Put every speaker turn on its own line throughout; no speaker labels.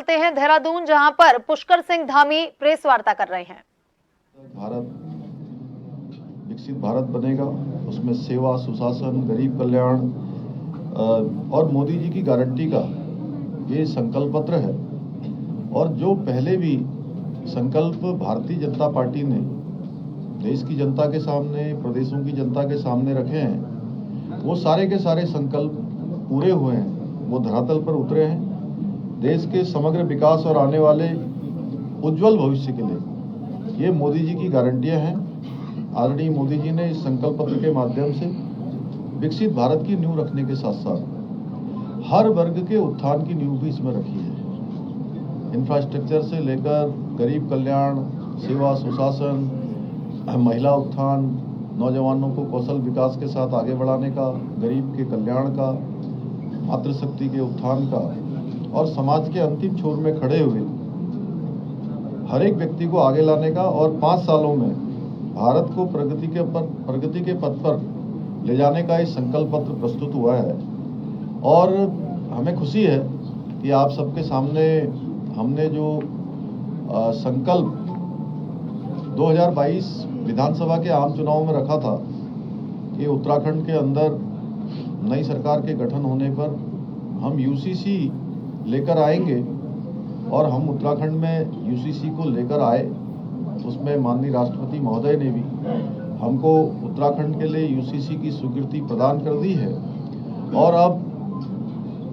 चलते हैं देहरादून, जहां पर पुष्कर सिंह धामी प्रेस वार्ता कर रहे हैं।
भारत विकसित भारत बनेगा, उसमें सेवा, सुशासन, गरीब कल्याण और मोदी जी की गारंटी का ये संकल्प पत्र है। और जो पहले भी संकल्प भारतीय जनता पार्टी ने देश की जनता के सामने, प्रदेशों की जनता के सामने रखे हैं, वो सारे के सारे संकल्प पूरे हुए हैं, वो धरातल पर उतरे हैं। देश के समग्र विकास और आने वाले उज्जवल भविष्य के लिए ये मोदी जी की गारंटियां हैं। आदरणीय मोदी जी ने इस संकल्प पत्र के माध्यम से विकसित भारत की नींव रखने के साथ साथ हर वर्ग के उत्थान की नींव भी इसमें रखी है। इंफ्रास्ट्रक्चर से लेकर गरीब कल्याण, सेवा, सुशासन, महिला उत्थान, नौजवानों को कौशल विकास के साथ आगे बढ़ाने का, गरीब के कल्याण का, मातृशक्ति के उत्थान का और समाज के अंतिम छोर में खड़े हुए हर एक व्यक्ति को आगे लाने का और 5 सालों में भारत को प्रगति के पथ पर ले जाने का इस संकल्प पत्र प्रस्तुत हुआ है। और हमें खुशी है कि आप सबके सामने हमने जो संकल्प 2022 विधानसभा के आम चुनाव में रखा था कि उत्तराखंड के अंदर नई सरकार के गठन होने पर हम यूसीसी लेकर आएंगे और हम उत्तराखंड में यूसीसी को लेकर आए। उसमें माननीय राष्ट्रपति महोदय ने भी हमको उत्तराखंड के लिए यूसीसी की स्वीकृति प्रदान कर दी है। और अब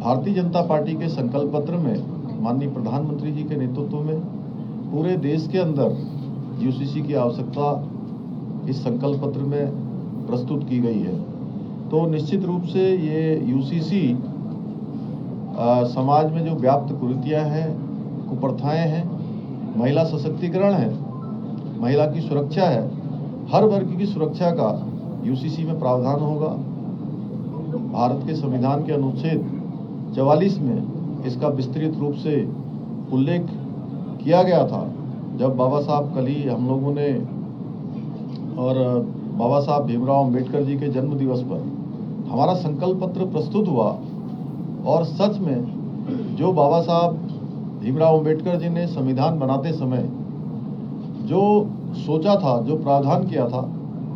भारतीय जनता पार्टी के संकल्प पत्र में माननीय प्रधानमंत्री जी के नेतृत्व में पूरे देश के अंदर यूसीसी की आवश्यकता इस संकल्प पत्र में प्रस्तुत की गई है। तो निश्चित रूप से ये यूसीसी समाज में जो व्याप्त कुरीतियां हैं, कुप्रथाएं हैं, महिला सशक्तिकरण है, महिला की सुरक्षा है, हर वर्ग की सुरक्षा का यूसीसी में प्रावधान होगा। भारत के संविधान के अनुच्छेद 44 में इसका विस्तृत रूप से उल्लेख किया गया था। जब बाबा साहब कल ही हम लोगों ने और बाबा साहब भीमराव अंबेडकर जी के जन्म दिवस पर हमारा संकल्प पत्र प्रस्तुत हुआ और सच में जो बाबा साहब भीमराव अंबेडकर जी ने संविधान बनाते समय जो सोचा था, जो प्रावधान किया था,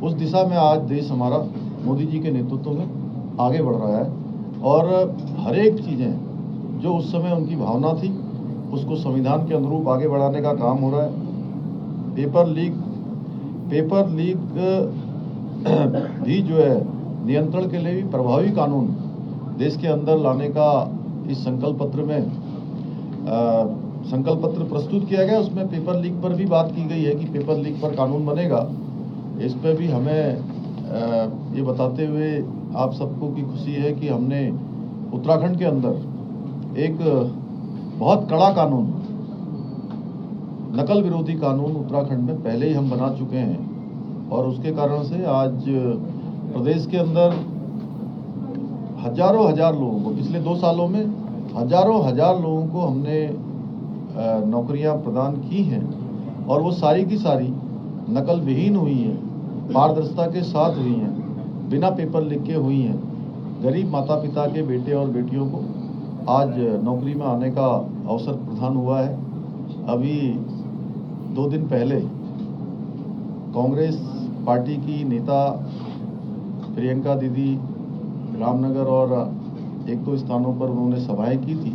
उस दिशा में आज देश हमारा मोदी जी के नेतृत्व में आगे बढ़ रहा है। और हर एक चीज़ें जो उस समय उनकी भावना थी उसको संविधान के अनुरूप आगे बढ़ाने का काम हो रहा है। पेपर लीक भी जो है नियंत्रण के लिए भी प्रभावी कानून देश के अंदर लाने का इस संकल्प पत्र में संकल्प पत्र प्रस्तुत किया गया। उसमें पेपर लीक पर भी बात की गई है कि पेपर लीक पर कानून बनेगा। इस पर भी हमें ये बताते हुए आप सबको की खुशी है कि हमने उत्तराखंड के अंदर एक बहुत कड़ा कानून, नकल विरोधी कानून उत्तराखंड में पहले ही हम बना चुके हैं। और उसके कारण से आज प्रदेश के अंदर हजारों लोगों को, पिछले 2 सालों में हजारों लोगों को हमने नौकरियां प्रदान की हैं। और वो सारी की सारी नकल विहीन हुई हैं, पारदर्शिता के साथ हुई हैं, बिना पेपर लीक के हुई हैं। गरीब माता पिता के बेटे और बेटियों को आज नौकरी में आने का अवसर प्रदान हुआ है। अभी 2 दिन पहले कांग्रेस पार्टी की नेता प्रियंका दीदी रामनगर और 1-2 स्थानों पर उन्होंने सभाएं की थी